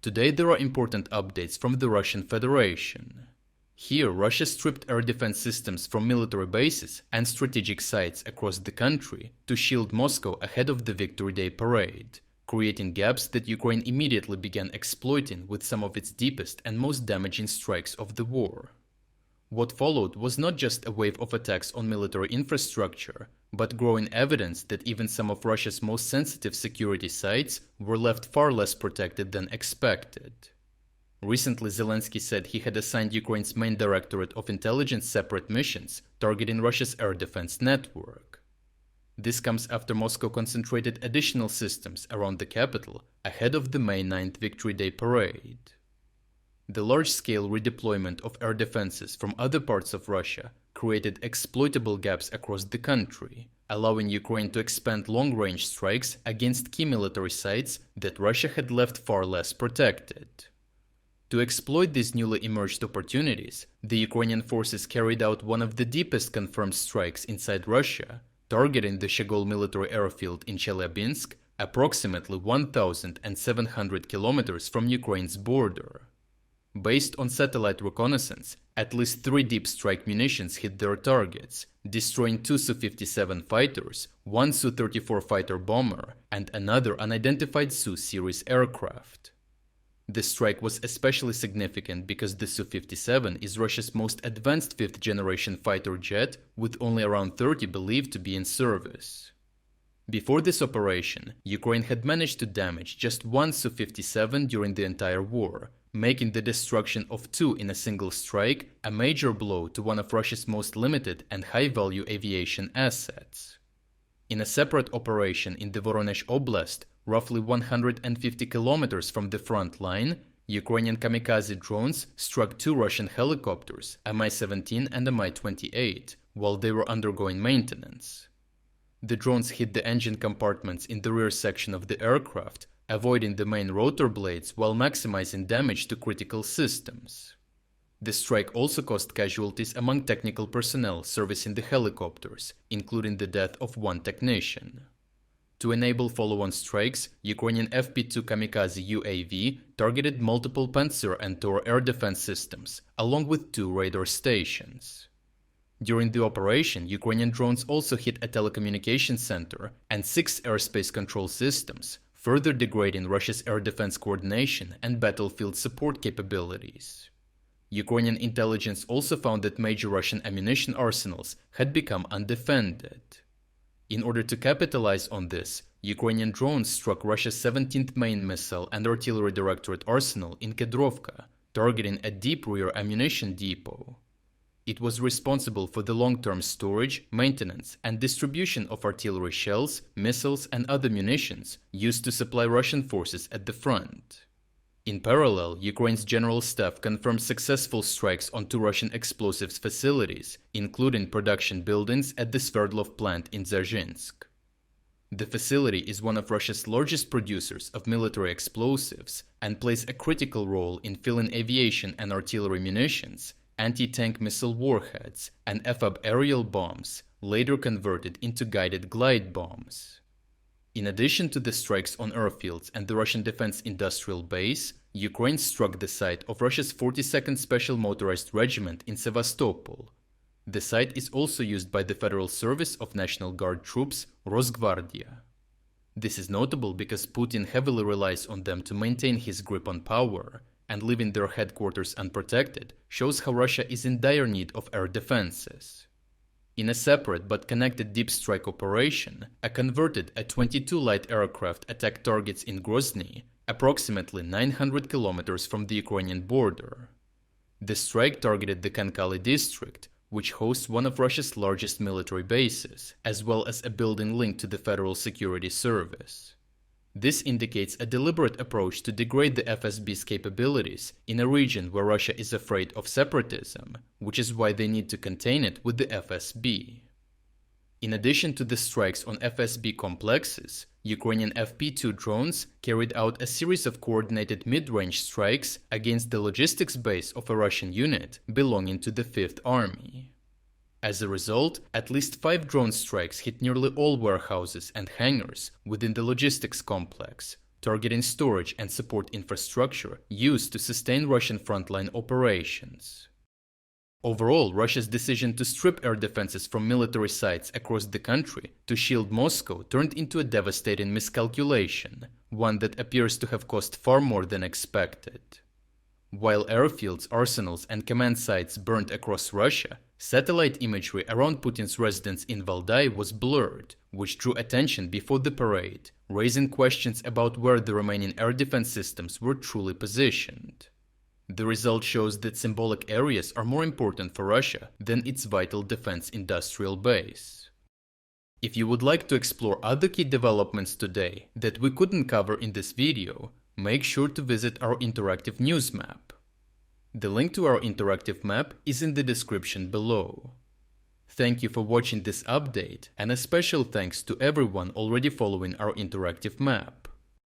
Today there are important updates from the Russian Federation. Here, Russia stripped air defense systems from military bases and strategic sites across the country to shield Moscow ahead of the Victory Day parade, creating gaps that Ukraine immediately began exploiting with some of its deepest and most damaging strikes of the war. What followed was not just a wave of attacks on military infrastructure, but growing evidence that even some of Russia's most sensitive security sites were left far less protected than expected. Recently, Zelensky said he had assigned Ukraine's main Directorate of Intelligence separate missions targeting Russia's air defense network. This comes after Moscow concentrated additional systems around the capital ahead of the May 9th Victory Day parade. The large-scale redeployment of air defenses from other parts of Russia created exploitable gaps across the country, allowing Ukraine to expand long-range strikes against key military sites that Russia had left far less protected. To exploit these newly emerged opportunities, the Ukrainian forces carried out one of the deepest confirmed strikes inside Russia, targeting the Shogol military airfield in Chelyabinsk, approximately 1,700 kilometers from Ukraine's border. Based on satellite reconnaissance, at least 3 deep strike munitions hit their targets, destroying 2 Su-57 fighters, 1 Su-34 fighter bomber, and another unidentified Su-series aircraft. The strike was especially significant because the Su-57 is Russia's most advanced 5th-generation fighter jet, with only around 30 believed to be in service. Before this operation, Ukraine had managed to damage just 1 Su-57 during the entire war, making the destruction of 2 in a single strike a major blow to one of Russia's most limited and high-value aviation assets. In a separate operation in the Voronezh Oblast, roughly 150 kilometers from the front line, Ukrainian kamikaze drones struck 2 Russian helicopters, a Mi-17 and a Mi-28, while they were undergoing maintenance. The drones hit the engine compartments in the rear section of the aircraft, avoiding the main rotor blades while maximizing damage to critical systems. The strike also caused casualties among technical personnel servicing the helicopters, including the death of 1 technician. To enable follow-on strikes, Ukrainian FP-2 kamikaze UAV targeted multiple Pantsir and Tor air defense systems, along with 2 radar stations. During the operation, Ukrainian drones also hit a telecommunications center and 6 airspace control systems, further degrading Russia's air defense coordination and battlefield support capabilities. Ukrainian intelligence also found that major Russian ammunition arsenals had become undefended. In order to capitalize on this, Ukrainian drones struck Russia's 17th main missile and artillery directorate arsenal in Kedrovka, targeting a deep rear ammunition depot. It was responsible for the long-term storage, maintenance, and distribution of artillery shells, missiles, and other munitions used to supply Russian forces at the front. In parallel, Ukraine's General Staff confirmed successful strikes on 2 Russian explosives facilities, including production buildings at the Sverdlov plant in Dzerzhinsk. The facility is one of Russia's largest producers of military explosives and plays a critical role in filling aviation and artillery munitions, anti-tank missile warheads, and FAB aerial bombs, later converted into guided glide bombs. In addition to the strikes on airfields and the Russian Defense Industrial Base, Ukraine struck the site of Russia's 42nd Special Motorized Regiment in Sevastopol. The site is also used by the Federal Service of National Guard troops, Rosgvardia. This is notable because Putin heavily relies on them to maintain his grip on power, and leaving their headquarters unprotected shows how Russia is in dire need of air defenses. In a separate but connected deep strike operation, a converted A-22 light aircraft attacked targets in Grozny, approximately 900 kilometers from the Ukrainian border. The strike targeted the Kankali district, which hosts one of Russia's largest military bases, as well as a building linked to the Federal Security Service. This indicates a deliberate approach to degrade the FSB's capabilities in a region where Russia is afraid of separatism, which is why they need to contain it with the FSB. In addition to the strikes on FSB complexes, Ukrainian FP-2 drones carried out a series of coordinated mid-range strikes against the logistics base of a Russian unit belonging to the 5th Army. As a result, at least 5 drone strikes hit nearly all warehouses and hangars within the logistics complex, targeting storage and support infrastructure used to sustain Russian frontline operations. Overall, Russia's decision to strip air defenses from military sites across the country to shield Moscow turned into a devastating miscalculation, one that appears to have cost far more than expected. While airfields, arsenals, and command sites burned across Russia, satellite imagery around Putin's residence in Valdai was blurred, which drew attention before the parade, raising questions about where the remaining air defense systems were truly positioned. The result shows that symbolic areas are more important for Russia than its vital defense industrial base. If you would like to explore other key developments today that we couldn't cover in this video, make sure to visit our interactive news map. The link to our interactive map is in the description below. Thank you for watching this update, and a special thanks to everyone already following our interactive map.